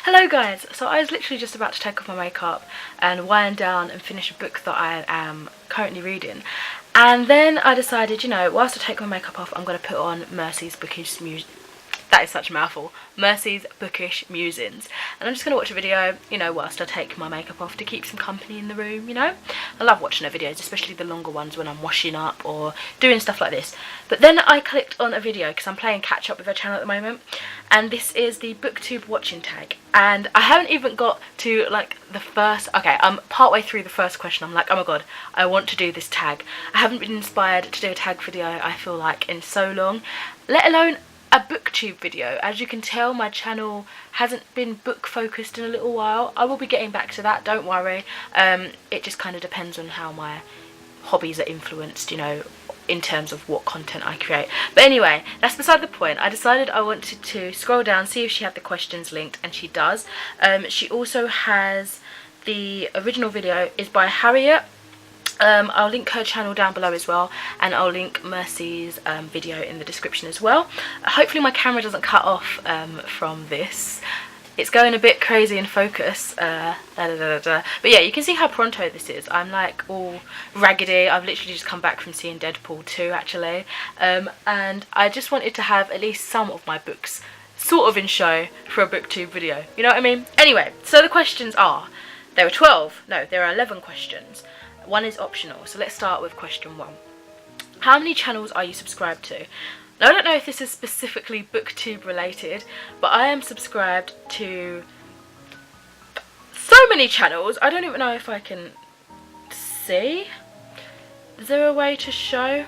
Hello guys, so I was literally just about to take off my makeup and wind down and finish a book that I am currently reading, and then I decided, you know, whilst I take my makeup off, I'm going to put on Mercy's Bookish that is such a mouthful, Mercy's Bookish Musings, and I'm just going to watch a video, you know, whilst I take my makeup off to keep some company in the room, you know. I love watching her videos, especially the longer ones when I'm washing up or doing stuff like this. But then I clicked on a video because I'm playing catch up with her channel at the moment, and this is the Booktube Watching TAG, and I haven't even got to like the first, okay, I'm partway through the first question. I'm like, oh my god, I want to do this tag. I haven't been inspired to do a tag video, I feel like, in so long, let alone a booktube video. As you can tell, my channel hasn't been book focused in a little while. I will be getting back to that, don't worry. It just kind of depends on how my hobbies are influenced, you know, in terms of what content I create. But anyway, that's beside the point. I decided I wanted to scroll down, see if she had the questions linked, and she does. She also has the original video is by Harriet. I'll link her channel down below as well, and I'll link Mercy's video in the description as well. Hopefully my camera doesn't cut off from this. It's going a bit crazy in focus. But yeah, you can see how pronto this is. I'm like all raggedy. I've literally just come back from seeing Deadpool 2 actually, and I just wanted to have at least some of my books sort of in show for a booktube video, you know what I mean? Anyway, so the questions are, there are 12, no, there are 11 questions. One is optional, so let's start with question 1. How many channels are you subscribed to? Now, I don't know if this is specifically booktube related, but I am subscribed to so many channels. I don't even know if I can see. Is there a way to show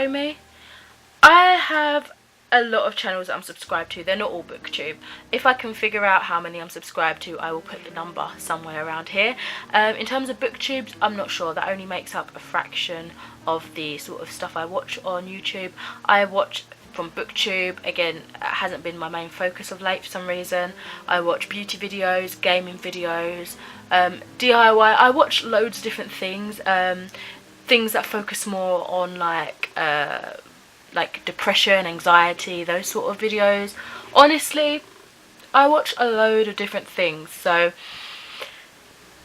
me? I have a lot of channels that I'm subscribed to. They're not all booktube. If I can figure out how many I'm subscribed to, I will put the number somewhere around here. In terms of booktubes, I'm not sure. That only makes up a fraction of the sort of stuff I watch on YouTube. I watch from booktube. Again, it hasn't been my main focus of late for some reason. I watch beauty videos, gaming videos, DIY. I watch loads of different things. Things that focus more on like depression, anxiety, those sort of videos. Honestly, I watch a load of different things, so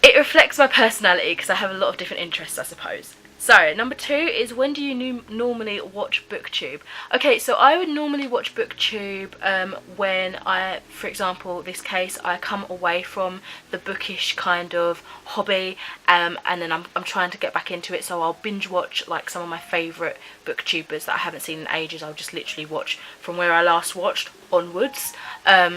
it reflects my personality because I have a lot of different interests, I suppose. So number 2 is, when do you normally watch booktube? Okay, so I would normally watch booktube when I, for example, this case, I come away from the bookish kind of hobby, and then I'm trying to get back into it, so I'll binge watch like some of my favourite booktubers that I haven't seen in ages. I'll just literally watch from where I last watched onwards,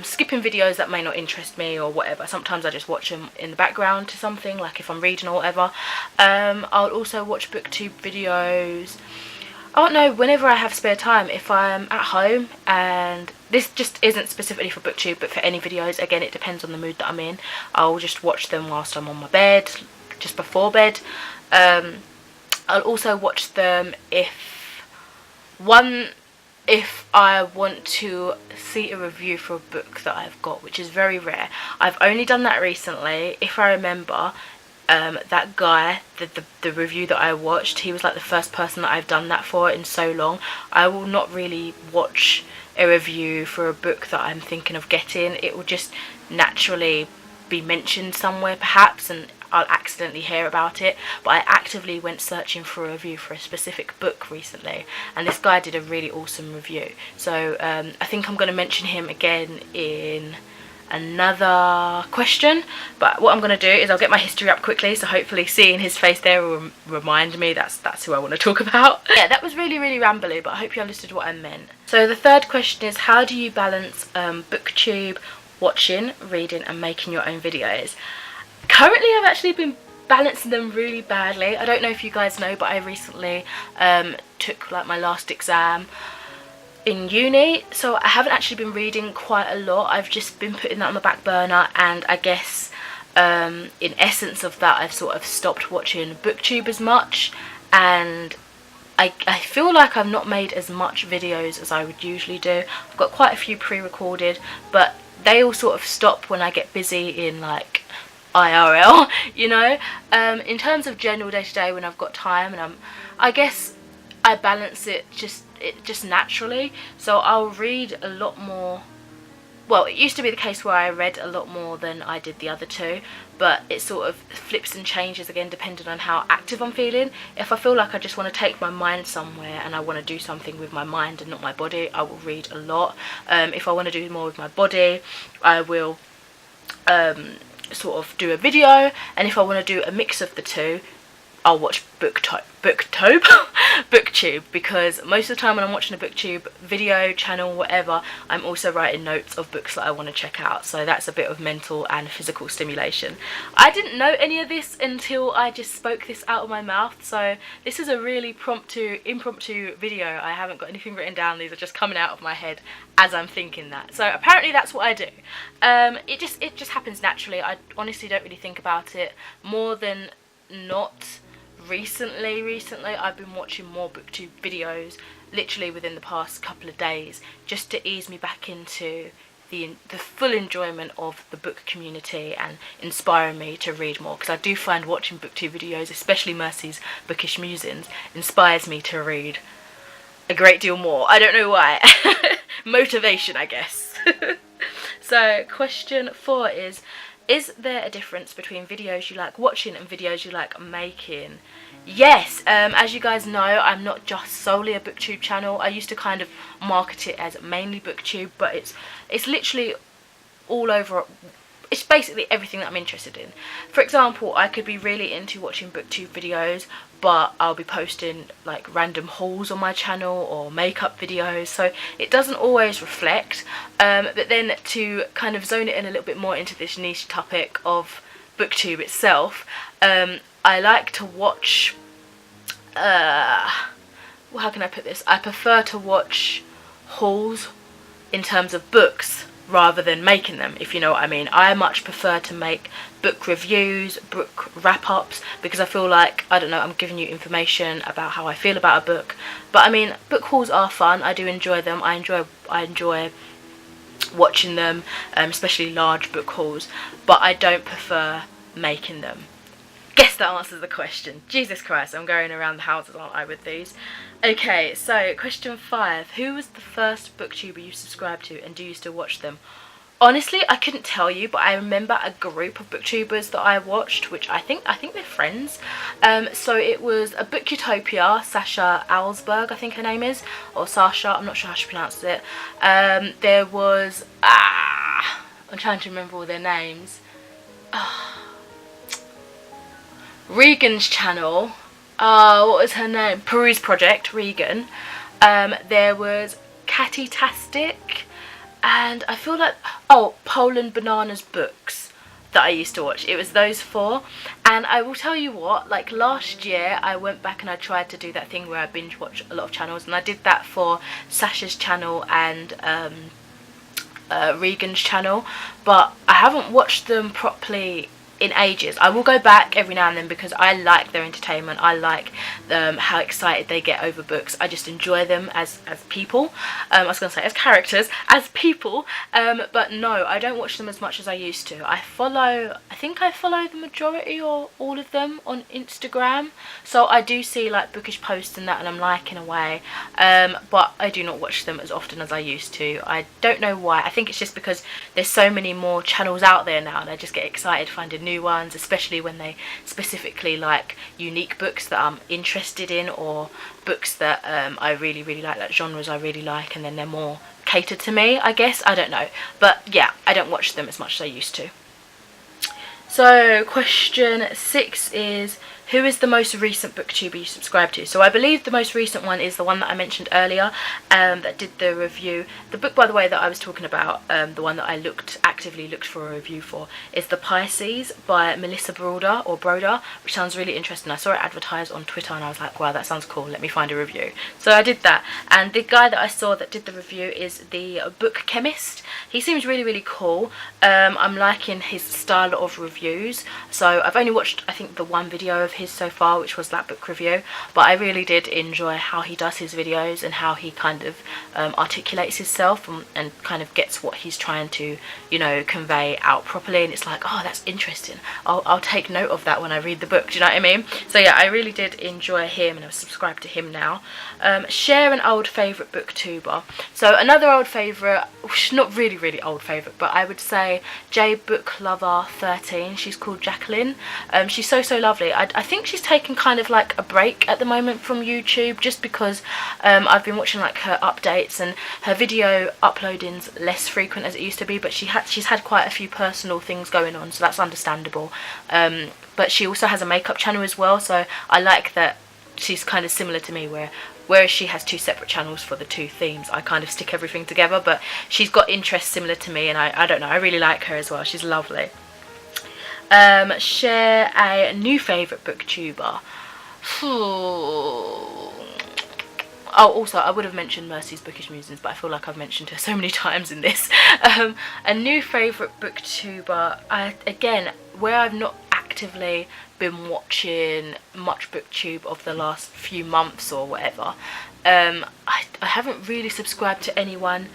skipping videos that may not interest me or whatever. Sometimes I just watch them in the background to something, like if I'm reading or whatever. I'll also watch booktube videos, I don't know, whenever I have spare time. If I'm at home, and this just isn't specifically for booktube but for any videos, again it depends on the mood that I'm in, I'll just watch them whilst I'm on my bed, just before bed. I'll also watch them if I want to see a review for a book that I've got, which is very rare. I've only done that recently. If I remember, that guy, the review that I watched, he was like the first person that I've done that for in so long. I will not really watch a review for a book that I'm thinking of getting. It will just naturally be mentioned somewhere perhaps, and I'll accidentally hear about it. But I actively went searching for a review for a specific book recently, and this guy did a really awesome review. So I think I'm going to mention him again in another question. But what I'm going to do is I'll get my history up quickly, so hopefully seeing his face there will remind me that's who I want to talk about. Yeah, that was really rambly, but I hope you understood what I meant. So the third question is, how do you balance booktube, watching, reading and making your own videos? Currently I've actually been balancing them really badly. I don't know if you guys know, but I recently took like my last exam in uni, so I haven't actually been reading quite a lot. I've just been putting that on the back burner, and I guess in essence of that, I've sort of stopped watching booktube as much, and I feel like I've not made as much videos as I would usually do. I've got quite a few pre-recorded, but they all sort of stop when I get busy in like IRL, you know. In terms of general day-to-day when I've got time, and I guess I balance it just naturally. So I'll read a lot more well, it used to be the case where I read a lot more than I did the other two, but it sort of flips and changes again depending on how active I'm feeling. If I feel like I just want to take my mind somewhere and I want to do something with my mind and not my body, I will read a lot. If I want to do more with my body, I will sort of do a video, and if I want to do a mix of the two, I'll watch Booktube, because most of the time when I'm watching a Booktube video channel, whatever, I'm also writing notes of books that I want to check out, so that's a bit of mental and physical stimulation. I didn't know any of this until I just spoke this out of my mouth, so this is a really impromptu video. I haven't got anything written down, these are just coming out of my head as I'm thinking that. So apparently that's what I do. It just happens naturally. I honestly don't really think about it more than not. Recently I've been watching more Booktube videos literally within the past couple of days, just to ease me back into the full enjoyment of the book community and inspiring me to read more, because I do find watching Booktube videos, especially Mercy's Bookish Musings, inspires me to read a great deal more. I don't know why. Motivation, I guess. So question 4 is there a difference between videos you like watching and videos you like making? Yes, as you guys know, I'm not just solely a Booktube channel. I used to kind of market it as mainly Booktube, but it's literally all over. It's basically everything that I'm interested in. For example, I could be really into watching Booktube videos, but I'll be posting like random hauls on my channel or makeup videos, so it doesn't always reflect. But then to kind of zone it in a little bit more into this niche topic of Booktube itself, I like to watch, well, how can I put this? I prefer to watch hauls in terms of books rather than making them, if you know what I mean. I much prefer to make book reviews, book wrap-ups, because I feel like, I don't know, I'm giving you information about how I feel about a book. But I mean, book hauls are fun. I do enjoy them. I enjoy watching them, especially large book hauls, but I don't prefer making them. Guess that answers the question. Jesus Christ, I'm going around the houses, aren't I, with these? Okay, so question 5. Who was the first booktuber you subscribed to, and do you still watch them? Honestly, I couldn't tell you, but I remember a group of booktubers that I watched, which I think they're friends. So it was a Book Utopia, Sasha Alsberg, I think her name is, or Sasha, I'm not sure how she pronounced it. There was, I'm trying to remember all their names. Regan's channel, what was her name? Peruse Project, Regan. There was Catty-tastic, and I feel like, oh, Poland Bananas Books that I used to watch. It was those 4, and I will tell you what, like last year I went back and I tried to do that thing where I binge watch a lot of channels, and I did that for Sasha's channel and Regan's channel, but I haven't watched them properly in ages. I will go back every now and then because I like their entertainment. I like how excited they get over books. I just enjoy them as people. I was going to say as characters, as people, but no, I don't watch them as much as I used to. I think I follow the majority or all of them on Instagram, so I do see like bookish posts and that, and I'm liking away, but I do not watch them as often as I used to. I don't know why. I think it's just because there's so many more channels out there now, and I just get excited finding new ones, especially when they specifically like unique books that I'm interested in, or books that I really like genres I really like, and then they're more catered to me, I guess. I don't know, but yeah, I don't watch them as much as I used to. So question 6 is, who is the most recent booktuber you subscribe to? So I believe the most recent one is the one that I mentioned earlier, that did the review. The book, by the way, that I was talking about, the one that I actively looked for a review for, is The Pisces by Melissa Broder, which sounds really interesting. I saw it advertised on Twitter and I was like, wow, that sounds cool, let me find a review. So I did that, and the guy that I saw that did the review is the Book Chemist. He seems really cool. I'm liking his style of reviews. So I've only watched, I think, the one video of his so far, which was that book review, but I really did enjoy how he does his videos and how he kind of articulates himself and kind of gets what he's trying to, you know, convey out properly, and it's like, oh, that's interesting, I'll take note of that when I read the book, do you know what I mean? So yeah, I really did enjoy him, and I'm subscribed to him now. Share an old favourite booktuber. So another old favourite, not really old favourite, but I would say J Book Lover 13. She's called Jacqueline. She's so lovely. I think she's taken kind of like a break at the moment from YouTube, just because I've been watching like her updates, and her video uploading's less frequent as it used to be, but she's had quite a few personal things going on, so that's understandable. But she also has a makeup channel as well, so I like that she's kind of similar to me, whereas she has two separate channels for the two themes, I kind of stick everything together, but she's got interests similar to me, and I don't know, I really like her as well. She's lovely. Share a new favourite booktuber. Oh, also, I would have mentioned Mercy's Bookish Musings, but I feel like I've mentioned her so many times in this. A new favourite booktuber, again, where I've not actively been watching much booktube of the last few months or whatever, I haven't really subscribed to anyone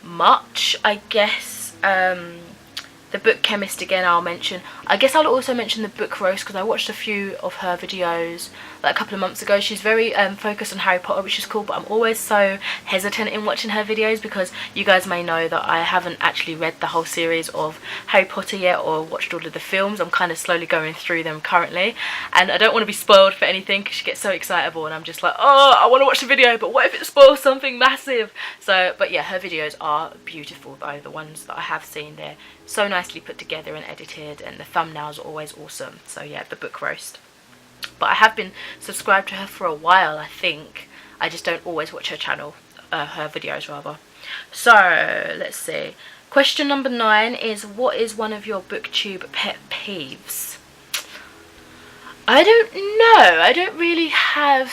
much. I guess the Book Chemist again I'll mention. I guess I'll also mention the Book Roast, because I watched a few of her videos like a couple of months ago. She's very focused on Harry Potter, which is cool, but I'm always so hesitant in watching her videos, because you guys may know that I haven't actually read the whole series of Harry Potter yet, or watched all of the films. I'm kind of slowly going through them currently, and I don't want to be spoiled for anything, because she gets so excitable, and I'm just like, oh, I want to watch the video, but what if it spoils something massive? So, but yeah, her videos are beautiful though, the ones that I have seen. They're so nicely put together and edited, and the thumbnails are always awesome. So yeah, the Book Roast. But I have been subscribed to her for a while, I think. I just don't always watch her channel, her videos rather. So let's see. Question number 9 is, what is one of your booktube pet peeves? I don't know. I don't really have...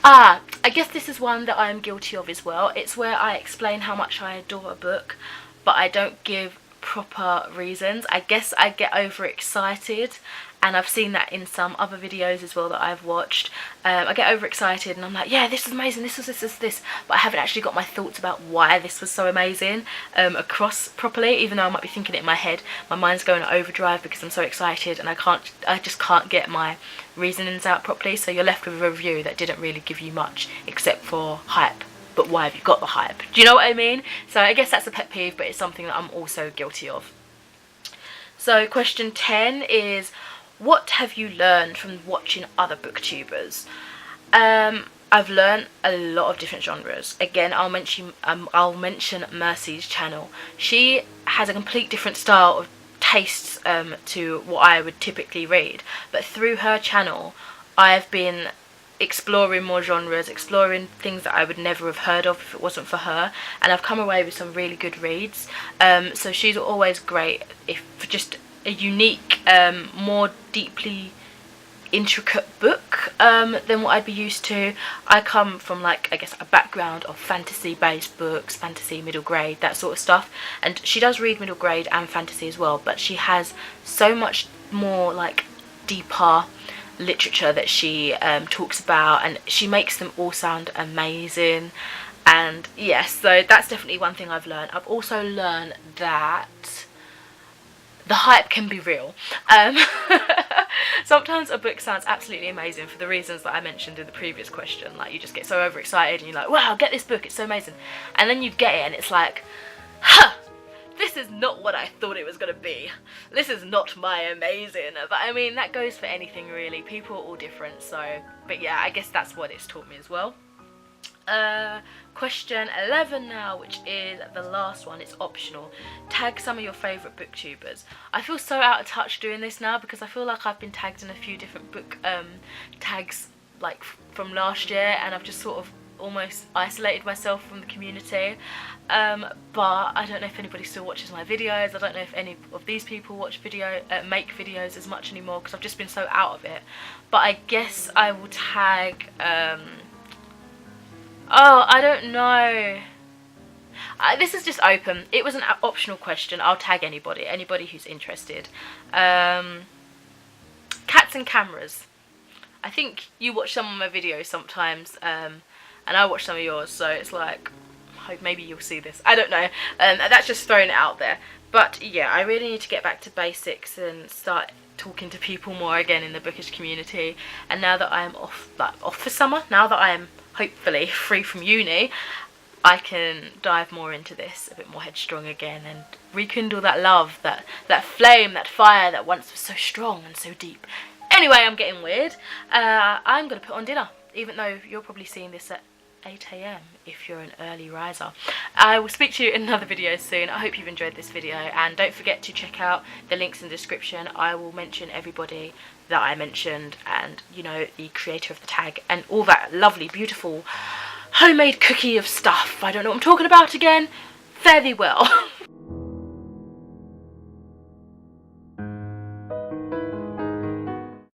I guess this is one that I am guilty of as well. It's where I explain how much I adore a book, but I don't give proper reasons. I guess I get overexcited, and I've seen that in some other videos as well that I've watched. I get overexcited and I'm like, yeah, this is amazing, this, but I haven't actually got my thoughts about why this was so amazing across properly, even though I might be thinking it in my head. My mind's going to overdrive because I'm so excited, and I just can't get my reasonings out properly, so you're left with a review that didn't really give you much except for hype. But why have you got the hype? Do you know what I mean? So I guess that's a pet peeve, but it's something that I'm also guilty of. So question 10 is, what have you learned from watching other booktubers? I've learned a lot of different genres. Again, I'll mention Mercy's channel. She has a complete different style of tastes to what I would typically read, but through her channel I've been exploring more genres, exploring things that I would never have heard of if it wasn't for her, and I've come away with some really good reads. So she's always great for just a unique, more deeply intricate book than what I'd be used to. I come from, like, I guess a background of fantasy based books, fantasy middle grade, that sort of stuff, and she does read middle grade and fantasy as well, but she has so much more like deeper literature that she talks about, and she makes them all sound amazing. And yes, so that's definitely one thing I've learned. I've also learned that the hype can be real. Sometimes a book sounds absolutely amazing for the reasons that I mentioned in the previous question. Like, you just get so overexcited and you're like, wow, get this book, it's so amazing. And then you get it and it's like, huh, this is not what I thought it was going to be. This is not my amazing. But I mean, that goes for anything really. People are all different. So, but yeah, I guess that's what it's taught me as well. Question 11 now, which is the last one. It's optional. Tag some of your favourite booktubers. I feel so out of touch doing this now, because I feel like I've been tagged in a few different book tags like from last year, and I've just sort of almost isolated myself from the community. But I don't know if anybody still watches my videos. I don't know if any of these people make videos as much anymore, because I've just been so out of it. But I guess I will tag oh, I don't know. This is just open. It was an optional question. I'll tag anybody who's interested. cats and cameras. I think you watch some of my videos sometimes, and I watch some of yours, so it's like, I hope maybe you'll see this. I don't know. That's just throwing it out there. But yeah, I really need to get back to basics and start talking to people more again in the bookish community. And now that I am off for summer, now that I am hopefully free from uni, I can dive more into this, a bit more headstrong again, and rekindle that love, that flame, that fire that once was so strong and so deep. Anyway, I'm getting weird. I'm going to put on dinner, even though you're probably seeing this at 8 AM if you're an early riser. I will speak to you in another video soon. I hope you've enjoyed this video, and don't forget to check out the links in the description. I will mention everybody that I mentioned, and you know, the creator of the tag and all that lovely, beautiful homemade cookie of stuff. I don't know what I'm talking about again. Fare thee well.